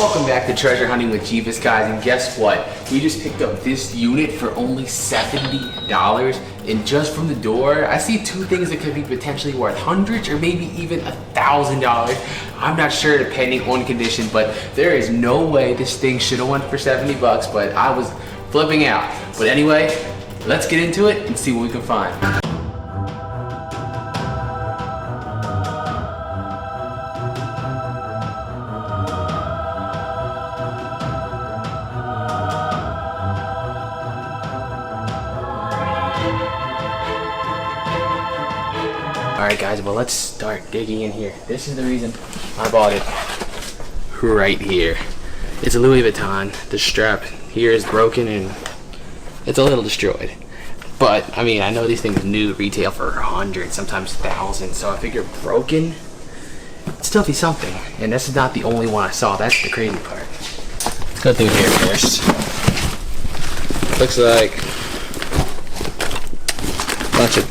Welcome back to Treasure Hunting with Jebus, guys, and guess what? We just picked up this unit for only $70, and just from the door, I see two things that could be potentially worth hundreds or maybe even $1,000. I'm not sure depending on condition, but there is no way this thing should have went for 70 bucks, but I was flipping out. But anyway, let's get into it and see what we can find. Alright guys, well let's start digging in here. This is the reason I bought it right here. It's a Louis Vuitton. The strap here is broken and it's a little destroyed. But, I mean, I know these things new retail for $100, sometimes $1,000, so I figure broken, it'd still be something. And this is not the only one I saw, that's the crazy part. Let's go through here first. Looks like a bunch of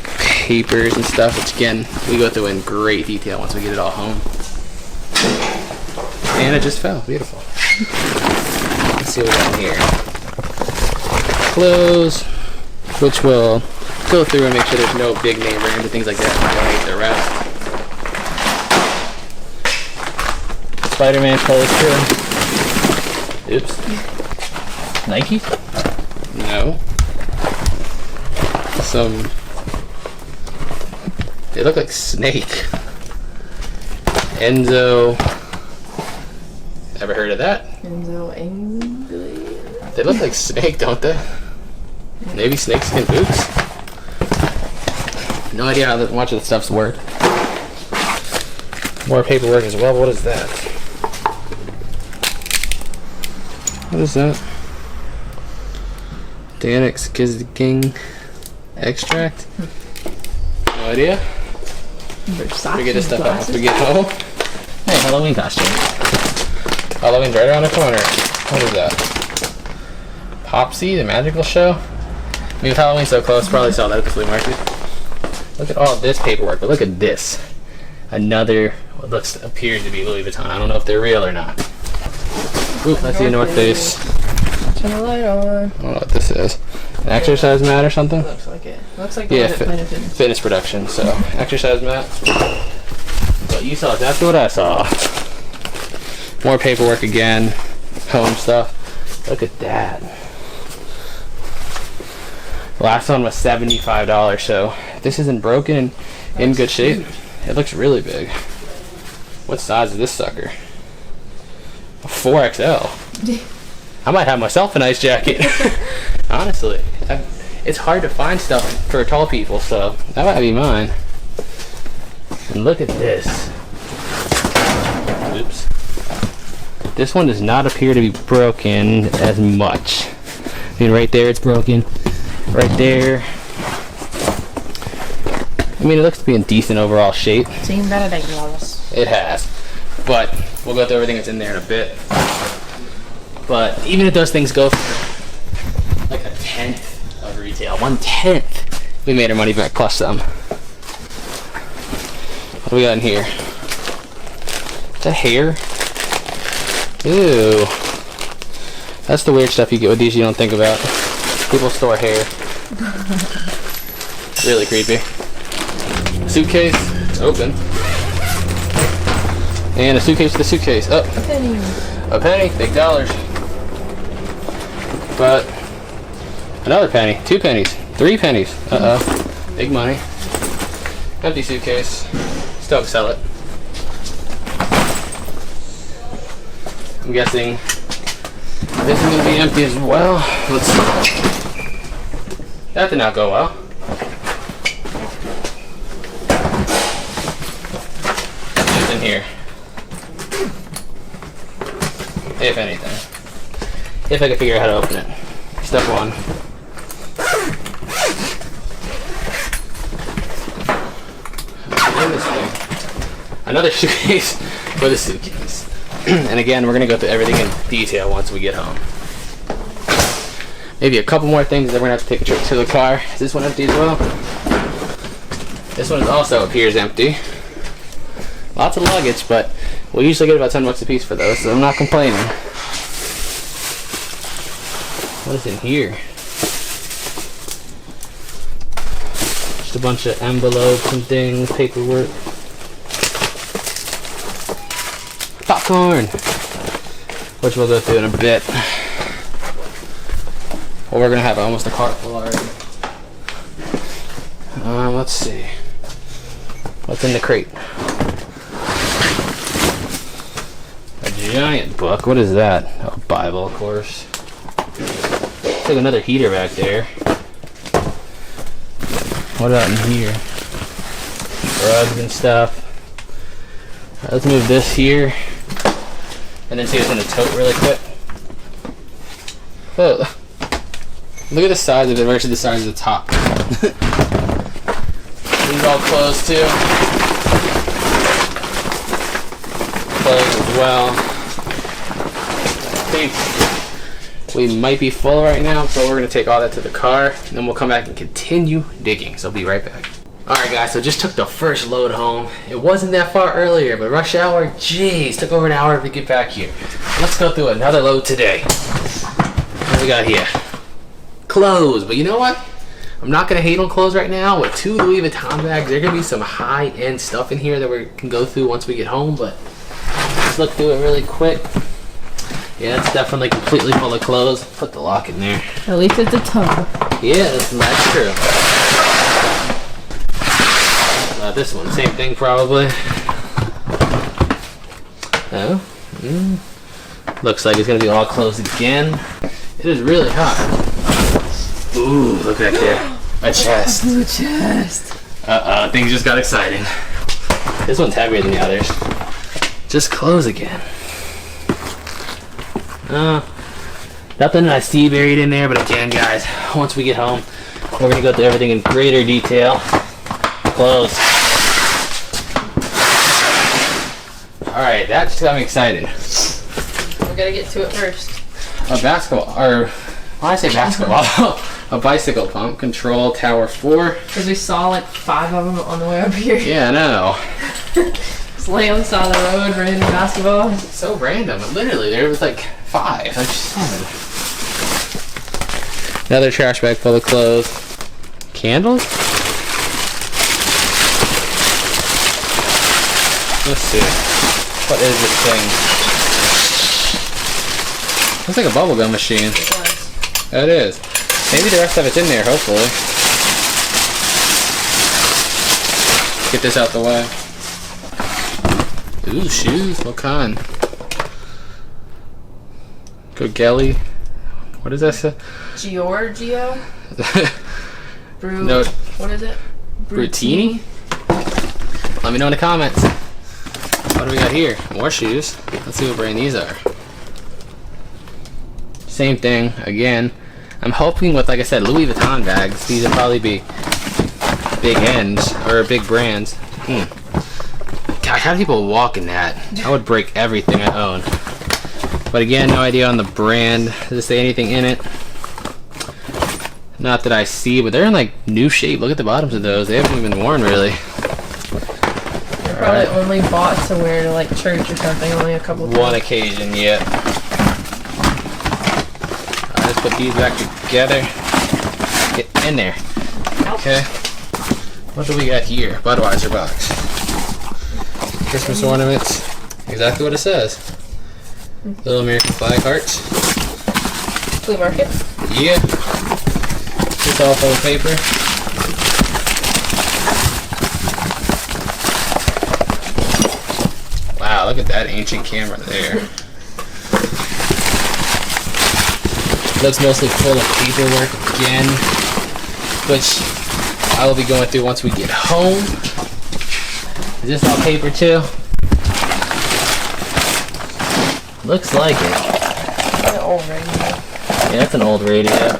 papers and stuff, which again, we go through in great detail once we get it all home. And it just fell, beautiful. Let's see what we got in here. Clothes, which we'll go through and make sure there's no big name brands and things like that. Donate the rest. Spider-Man poster. Oops. Nike? No. Some. They look like Snake. Enzo. Ever heard of that? Enzo English. They look like Snake, don't they? Maybe snakeskin boots? No idea how much of the stuff's worth. More paperwork as well. What is that? What is that? Danix King extract? No idea. We get this stuff out once we get home. Hey, Halloween costume. Halloween's right around the corner. What is that? Popsy, the magical show? I mean, with Halloween so close, probably saw that at the flea market. Look at all this paperwork, but look at this. Another, what appears to be Louis Vuitton. I don't know if they're real or not. Oop, let's see a North Face. Turn the light on. I don't know what this is. An exercise mat or something? Looks like it. Looks like the yeah, Planet Fitness. Fitness production. So, exercise mat. But you saw exactly what I saw. More paperwork again. Home stuff. Look at that. Last one was $75, so if this isn't broken and in good shape, it looks really big. What size is this sucker? A 4XL. I might have myself a nice jacket. Honestly, it's hard to find stuff for tall people, so that might be mine. And look at this. Oops. This one does not appear to be broken as much. I mean, right there it's broken. Right there. I mean, it looks to be in decent overall shape. Seen better than yours. It has. But we'll go through everything that's in there in a bit. But even if those things go for like a tenth of retail, 1/10, we made our money back plus some. What do we got in here? Is that hair? Ew. That's the weird stuff you get with these you don't think about. People store hair. Really creepy. Suitcase, it's open. And a suitcase with a suitcase. Oh, a penny, big dollars. But another penny, 2 pennies, 3 pennies. Uh-oh, big money. Empty suitcase. Still have to sell it. I'm guessing this is going to be empty as well. Let's see. That did not go well. What's in here? If anything. If I can figure out how to open it. Step 1. This thing. Another suitcase with a suitcase. And again, we're going to go through everything in detail once we get home. Maybe a couple more things, then we're going to have to take a trip to the car. Is this one empty as well? This one also appears empty. Lots of luggage, but We usually get about 10 bucks a piece for those, so I'm not complaining. What is in here? Just a bunch of envelopes and things, paperwork. Popcorn! Which we'll go through in a bit. Well, we're gonna have almost a cart full already. Let's see. What's in the crate? A giant book. What is that? A Bible, of course. Looks like another heater back there. What about in here? Rugs and stuff. Alright, let's move this here. And then see what's in the tote really quick. Oh, look at the size of it versus the size of the top. These are all closed too. Closed as well. I think we might be full right now, so we're going to take all that to the car, and then we'll come back and continue digging. So I'll be right back. Alright guys, so just took the first load home. It wasn't that far earlier, but rush hour, jeez, took over an hour to get back here. Let's go through another load today. What do we got here? Clothes, but you know what? I'm not going to hate on clothes right now. With 2 Louis Vuitton bags, there's going to be some high-end stuff in here that we can go through once we get home, but let's look through it really quick. Yeah, it's definitely completely full of clothes. Put the lock in there. At least it's a tub. Yeah, that's true. This one, same thing probably. Oh, looks like it's gonna be all closed again. It is really hot. Ooh, look back there. A chest. A chest. Things just got exciting. This one's heavier than the others. Just close again. Nothing I see buried in there, but again, guys, once we get home, we're gonna go through everything in greater detail. Close. Alright, that just got me excited. We gotta get to it first. A basketball, or why did I say basketball? A bicycle pump, control tower 4. Because we saw like 5 of them on the way up here. Yeah, I know. Just laying on the side of the road, random basketball. So random. Literally, there was like 5, like 7. Another trash bag full of clothes. Candles? Let's see. What is this thing? Looks like a bubblegum machine. It was. That is. Maybe the rest of it's in there, hopefully. Get this out the way. Ooh, shoes. What kind? Gogelli. What does that say? Giorgio? No. What is it? Brutini? Let me know in the comments. What do we got here? More shoes. Let's see what brand these are. Same thing, again. I'm hoping with, like I said, Louis Vuitton bags, these will probably be big ends, or big brands. God, how do people walk in that? I would break everything I own. But again, no idea on the brand. Does it say anything in it? Not that I see, but they're in like new shape. Look at the bottoms of those. They haven't even been worn really. Probably only bought to wear to like church or something. Only a couple. One occasion yet. Let's put these back together. Get in there. Okay. What do we got here? Budweiser box. Christmas ornaments. Exactly what it says. Little American flag hearts. Flea market. Yeah. It's all full of paper. Wow, look at that ancient camera there. Looks mostly full of paperwork again, which I will be going through once we get home. Is this all paper too? Looks like it. An old radio. Yeah, that's an old radio.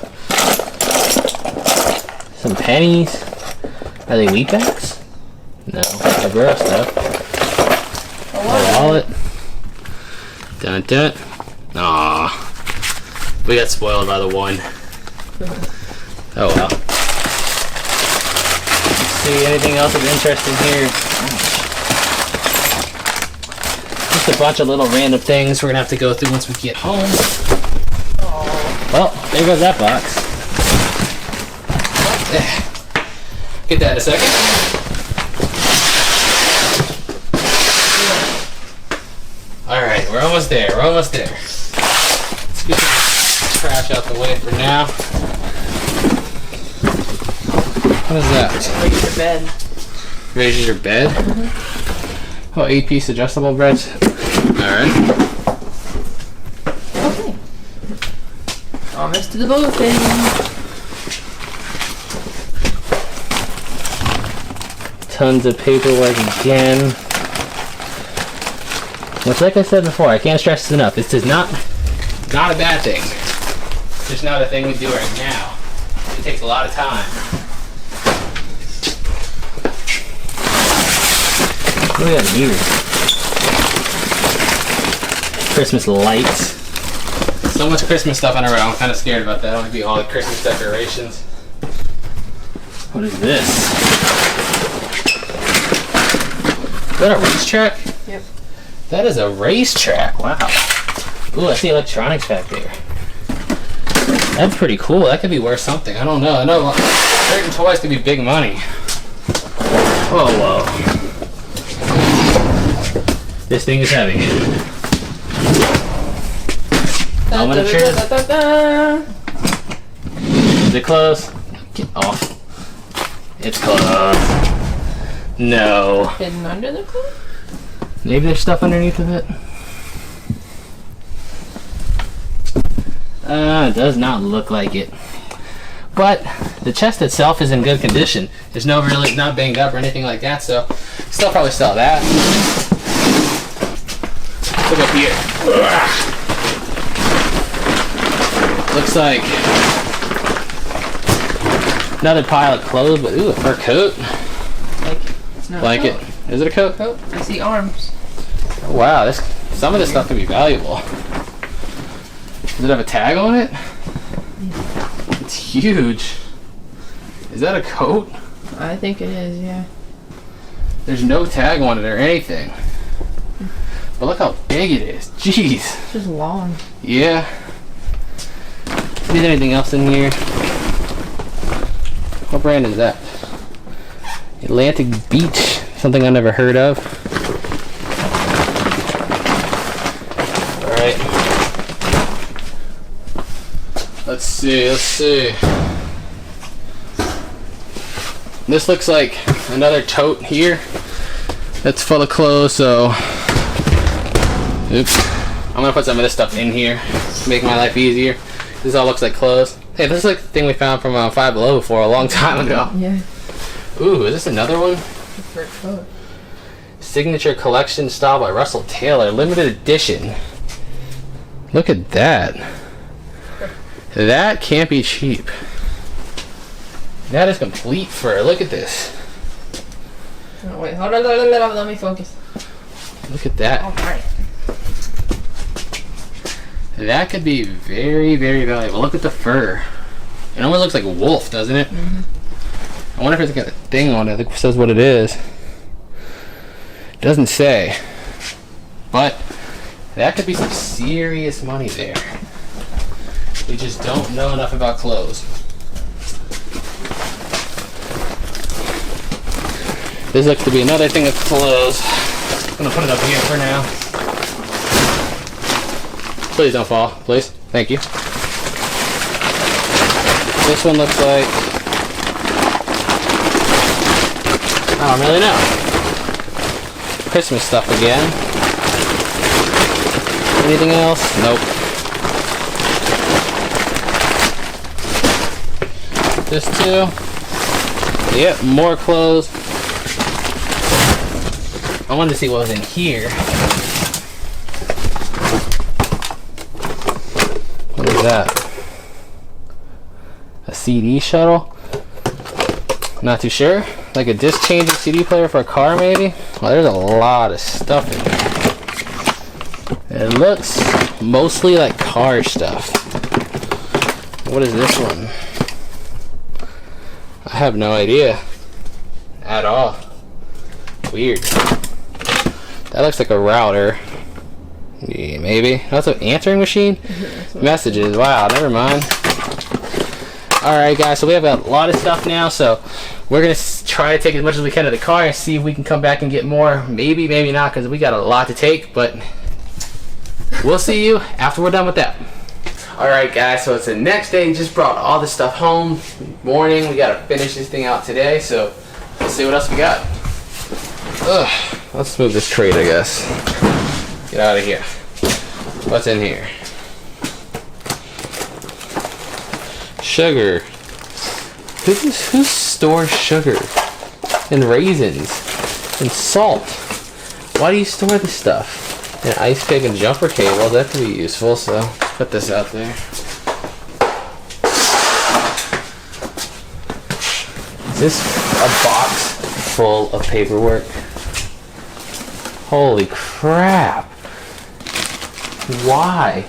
Some pennies. Are they wheat bags? No, they're gross stuff. A wallet. Dun dun. Aww. We got spoiled by the one. Oh well. See anything else of interest in here? Just a a bunch of little random things we're gonna have to go through once we get home. Oh. Well, there goes that box. Get that in a second. Alright, we're almost there. We're almost there. Let's get the trash out the way for now. What is that? Raise your bed. Raises your bed? Mm-hmm. Oh, 8-piece adjustable beds. Alright. Okay. Almost to the boat thing. Tons of paperwork again. Which, like I said before, I can't stress this enough. This is not a bad thing. It's just not a thing we do right now. It takes a lot of time. Look at that here. Christmas lights. So much Christmas stuff in a row. I'm kind of scared about that. I want to be all the Christmas decorations. What is this? Is that a racetrack? Yep. That is a racetrack. Wow. Ooh, I see electronics back there. That's pretty cool. That could be worth something. I don't know. I know certain toys could be big money. Whoa, whoa. This thing is heavy. Is it close? Get off. It's closed. No. Hidden under the clothes? Maybe there's stuff underneath of it. It does not look like it. But the chest itself is in good condition. There's no really, not banged up or anything like that, so still probably sell that. Look up here. Looks like another pile of clothes, but ooh, a fur coat. It's not Like it. Is it a coat? I see arms. Oh, wow, some of this stuff could be valuable. Does it have a tag on it? It's huge. Is that a coat? I think it is, yeah. There's no tag on it or anything. But look how big it is. Jeez. It's just long. Yeah. Is there anything else in here? What brand is that? Atlantic Beach. Something I never heard of. Alright. Let's see. This looks like another tote here. That's full of clothes, so oops. I'm gonna put some of this stuff in here to make my life easier. This all looks like clothes. Hey, this is like the thing we found from Five Below before a long time ago. Yeah. Ooh, is this another one? For a coat. Signature collection style by Russell Taylor, limited edition. Look at that. That can't be cheap. That is complete fur. Look at this. Oh, wait, hold on, let me focus. Look at that. Alright. That could be very, very valuable. Look at the fur. It almost looks like a wolf, doesn't it? Mm-hmm. I wonder if it's got a thing on it that says what it is. It doesn't say. But that could be some serious money there. We just don't know enough about clothes. This looks to be another thing of clothes. I'm gonna put it up here for now. Please don't fall, please. Thank you. This one looks like, I don't really know. Christmas stuff again. Anything else? Nope. This too. Yep, more clothes. I wanted to see what was in here. What is that? A CD shuttle? Not too sure. Like a disc changing CD player for a car, maybe? Well, there's a lot of stuff in here. It looks mostly like car stuff. What is this one? I have no idea. At all. Weird. That looks like a router. Yeah, maybe. That's an answering machine? Messages. Wow, never mind. Alright guys, so we have a lot of stuff now, so we're going to try to take as much as we can of the car and see if we can come back and get more. Maybe, maybe not, because we got a lot to take, but we'll see you after we're done with that. Alright guys, so it's the next day. Just brought all the stuff home. Morning, we got to finish this thing out today, so let's see what else we got. Ugh, let's move this crate, I guess. Get out of here. What's in here? Sugar. Who stores sugar and raisins and salt? Why do you store this stuff? And ice pick and jumper cable, that could be useful, so put this out there. Is this a box full of paperwork? Holy crap. Why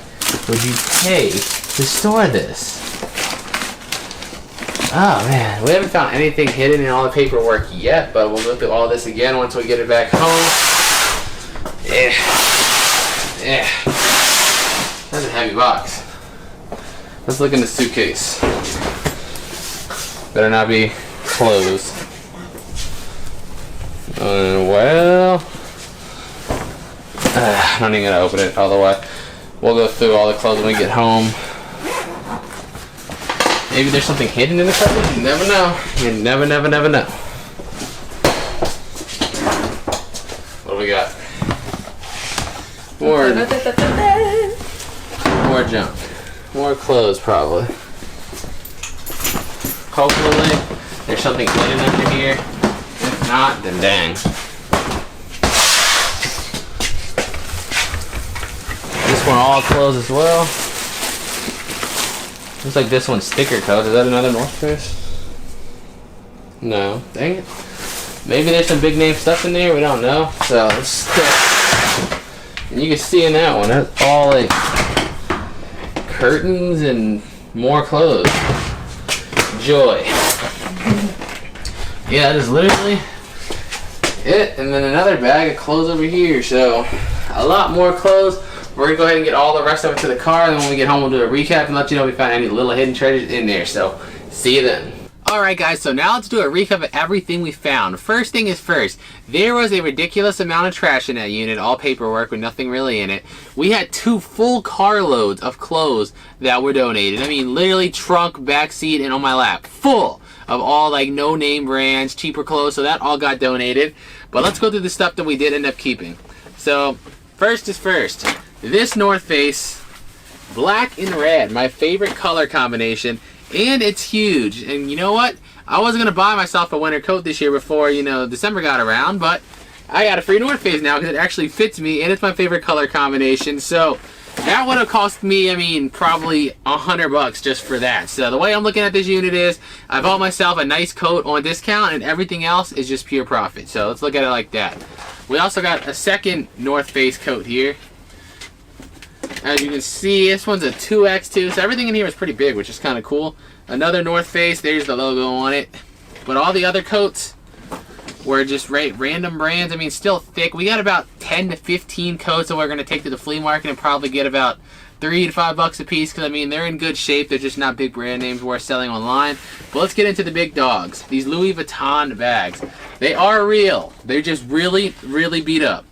would you pay to store this? Oh man, we haven't found anything hidden in all the paperwork yet, but we'll go through all this again once we get it back home. That's a heavy box. Let's look in the suitcase. Better not be closed. Well, I'm not even gonna open it, otherwise we'll go through all the clothes when we get home. Maybe there's something hidden in the cupboard. You never know. You never know. What do we got? More junk. More clothes, probably. Hopefully, there's something hidden under here. If not, then dang. This one all clothes as well. Looks like this one's sticker code. Is that another North Face? No. Dang it. Maybe there's some big name stuff in there. We don't know. So let's stick. And you can see in that one, that's all like curtains and more clothes. Joy. Yeah, that is literally it. And then another bag of clothes over here. So a lot more clothes. We're going to go ahead and get all the rest of it to the car, and then when we get home, we'll do a recap and let you know if we found any little hidden treasures in there. So, see you then. Alright guys, so now let's do a recap of everything we found. First thing is first, there was a ridiculous amount of trash in that unit, all paperwork with nothing really in it. We had 2 full carloads of clothes that were donated. I mean, literally trunk, back seat, and on my lap. Full of all like no-name brands, cheaper clothes, so that all got donated. But let's go through the stuff that we did end up keeping. So, first is first. This North Face, black and red, my favorite color combination, and it's huge. And you know what? I wasn't going to buy myself a winter coat this year before, you know, December got around, but I got a free North Face now because it actually fits me, and it's my favorite color combination. So that would have cost me, I mean, probably $100 just for that. So the way I'm looking at this unit is, I bought myself a nice coat on discount, and everything else is just pure profit. So let's look at it like that. We also got a second North Face coat here. As you can see, this one's a 2X2, so everything in here is pretty big, which is kind of cool. Another North Face, there's the logo on it. But all the other coats were just random brands. I mean, still thick. We got about 10 to 15 coats that we're going to take to the flea market and probably get about $3 to $5 a piece, because I mean, they're in good shape. They're just not big brand names worth selling online. But let's get into the big dogs. These Louis Vuitton bags. They are real. They're just really, really beat up.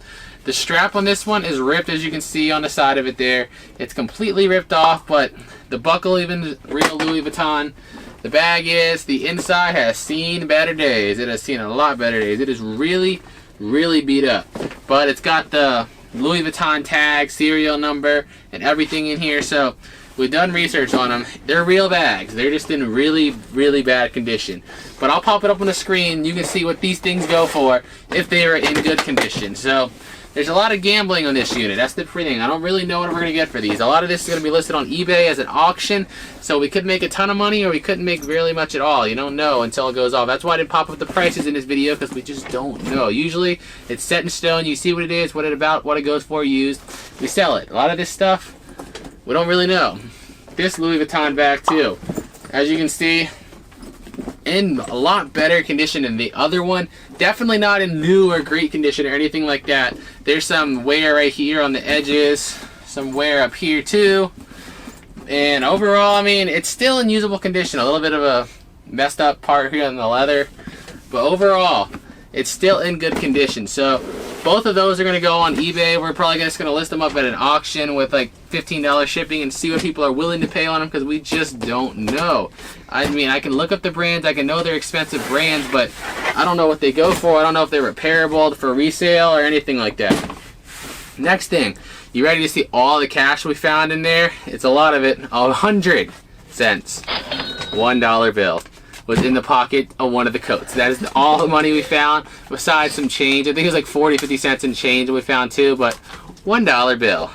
The strap on this one is ripped, as you can see on the side of it there. It's completely ripped off, but the buckle even is real Louis Vuitton. The bag is, the inside has seen better days. It has seen a lot better days. It is really, really beat up. But it's got the Louis Vuitton tag, serial number, and everything in here. So we've done research on them. They're real bags. They're just in really, really bad condition. But I'll pop it up on the screen. You can see what these things go for if they are in good condition. So there's a lot of gambling on this unit. That's the thing. I don't really know what we're going to get for these. A lot of this is going to be listed on eBay as an auction, so we could make a ton of money or we couldn't make really much at all. You don't know until it goes off. That's why I didn't pop up the prices in this video, because we just don't know. Usually it's set in stone. You see what it is, what it goes for, used. We sell it. A lot of this stuff, we don't really know. This Louis Vuitton bag too. As you can see, in a lot better condition than the other one. Definitely not in new or great condition or anything like that. There's some wear right here on the edges, some wear up here too. And overall, I mean, it's still in usable condition. A little bit of a messed up part here on the leather, but overall, it's still in good condition. So both of those are going to go on eBay. We're probably just going to list them up at an auction with like $15 shipping and see what people are willing to pay on them, because we just don't know. I mean, I can look up the brands, I can know they're expensive brands, but I don't know what they go for. I don't know if they're repairable for resale or anything like that. Next thing, you ready to see all the cash we found in there? It's a lot of it. 100 cents. $1 bill was in the pocket of one of the coats. That is all the money we found, besides some change. I think it was like 40, 50 cents in change we found too, but $1 bill.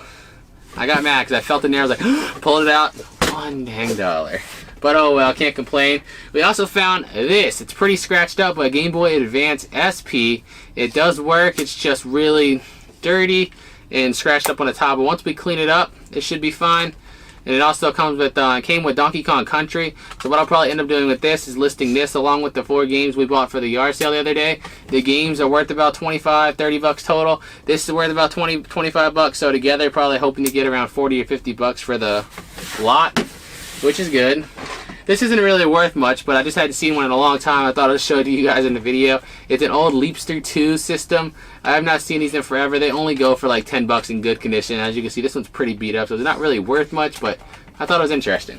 I got mad because I felt it in there. I was like, pulled it out, $1 dang. But oh well, can't complain. We also found this. It's pretty scratched up, a Game Boy Advance SP. It does work, it's just really dirty and scratched up on the top. But once we clean it up, it should be fine. And it also comes with came with Donkey Kong Country. So what I'll probably end up doing with this is listing this along with the 4 games we bought for the yard sale the other day. The games are worth about 25, 30 bucks total. This is worth about 20, 25 bucks. So together, probably hoping to get around 40 or 50 bucks for the lot, which is good. This isn't really worth much, but I just hadn't seen one in a long time. I thought I'd show it to you guys in the video. It's an old Leapster 2 system. I have not seen these in forever. They only go for like 10 bucks in good condition. As you can see, this one's pretty beat up, so it's not really worth much, but I thought it was interesting.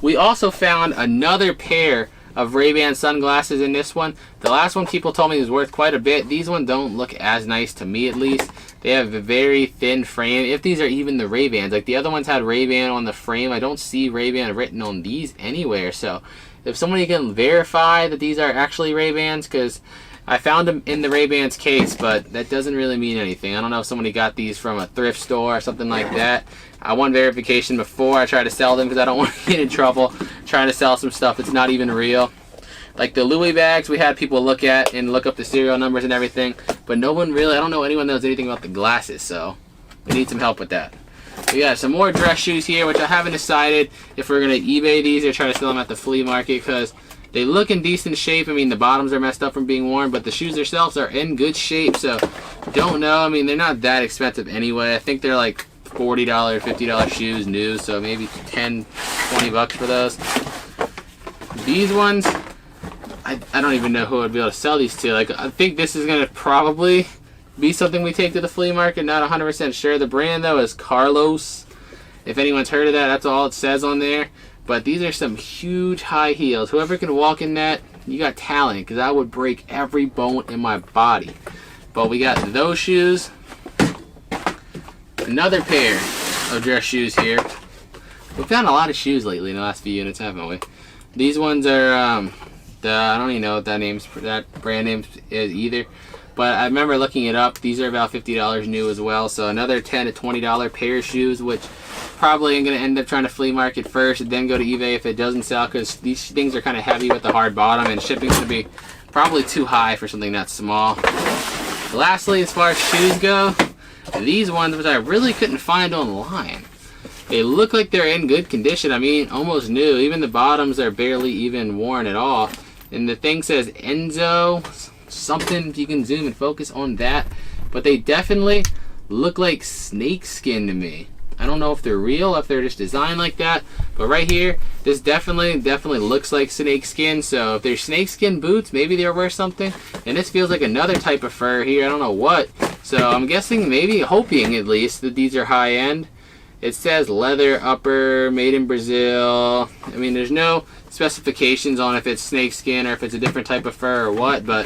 We also found another pair of Ray-Ban sunglasses in this one. The last one people told me was worth quite a bit. These ones don't look as nice to me, at least. They have a very thin frame, if these are even the Ray-Bans. Like the other ones had Ray-Ban on the frame. I don't see Ray-Ban written on these anywhere. So if somebody can verify that these are actually Ray-Bans, because I found them in the Ray-Bans case, but that doesn't really mean anything. I don't know if somebody got these from a thrift store or something like that. I want verification before I try to sell them, because I don't want to get in trouble trying to sell some stuff that's not even real. Like the Louis bags, we had people look at and look up the serial numbers and everything, but no one really, I don't know anyone knows anything about the glasses, so we need some help with that. We got some more dress shoes here, which I haven't decided if we're going to eBay these or try to sell them at the flea market, because they look in decent shape. I mean, the bottoms are messed up from being worn, but the shoes themselves are in good shape, so don't know. I mean, they're not that expensive anyway. I think they're like $40, $50 shoes new, so maybe 10, 20 bucks for those. These ones, I don't even know who would be able to sell these to. Like, I think this is going to probably be something we take to the flea market. Not 100% sure. The brand, though, is Carlos. If anyone's heard of that, that's all it says on there. But these are some huge high heels. Whoever can walk in that, you got talent, because I would break every bone in my body. But we got those shoes. Another pair of dress shoes here. We've found a lot of shoes lately in the last few units, haven't we? These ones are I don't even know what that brand name is either, but I remember looking it up. These are about $50 new as well, so another $10 to $20 pair of shoes, which probably I'm going to end up trying to flea market first and then go to eBay if it doesn't sell, because these things are kind of heavy with the hard bottom, and shipping's going to be probably too high for something that small. Lastly, as far as shoes go, these ones, which I really couldn't find online. They look like they're in good condition. I mean, almost new. Even the bottoms are barely even worn at all. And the thing says Enzo something, if you can zoom and focus on that. But they definitely look like snake skin to me. I don't know if they're real, if they're just designed like that. But right here, this definitely looks like snake skin. So if they're snake skin boots, maybe they're worth something. And this feels like another type of fur here. I don't know what. So I'm guessing, maybe, hoping at least, that these are high end. It says leather upper, made in Brazil. I mean, there's no specifications on if it's snake skin or if it's a different type of fur or what, but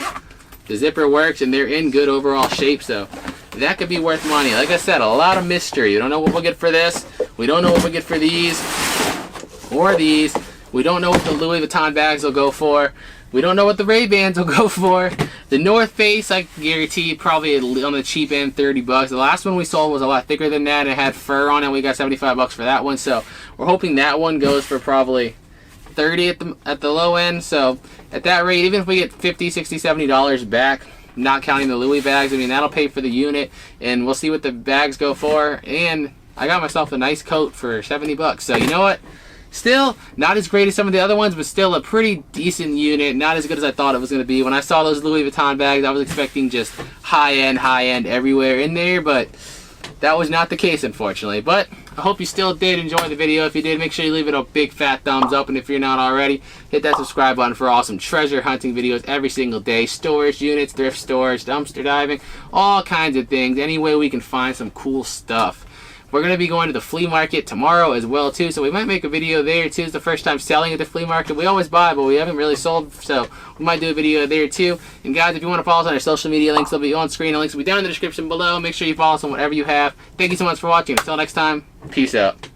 the zipper works and they're in good overall shape, so that could be worth money. Like I said, a lot of mystery. We don't know what we'll get for this. We don't know what we'll get for these or these. We don't know what the Louis Vuitton bags will go for. We don't know what the Ray-Bans will go for. The North Face, I guarantee, probably on the cheap end, 30 bucks. The last one we sold was a lot thicker than that. It had fur on it. We got 75 bucks for that one. So we're hoping that one goes for probably 30 at the low end. So at that rate, even if we get 50, 60, 70 dollars back, not counting the Louis bags, I mean, that'll pay for the unit. And we'll see what the bags go for. And I got myself a nice coat for 70 bucks. So you know what? Still, not as great as some of the other ones, but still a pretty decent unit. Not as good as I thought it was going to be. When I saw those Louis Vuitton bags, I was expecting just high-end everywhere in there, but that was not the case, unfortunately. But I hope you still did enjoy the video. If you did, make sure you leave it a big fat thumbs up. And if you're not already, hit that subscribe button for awesome treasure hunting videos every single day. Storage units, thrift storage, dumpster diving, all kinds of things. Any way we can find some cool stuff. We're going to be going to the flea market tomorrow as well, too. So we might make a video there, too. It's the first time selling at the flea market. We always buy, but we haven't really sold. So we might do a video there, too. And, guys, if you want to follow us on our social media links, they'll be on screen. The links will be down in the description below. Make sure you follow us on whatever you have. Thank you so much for watching. Until next time, peace out.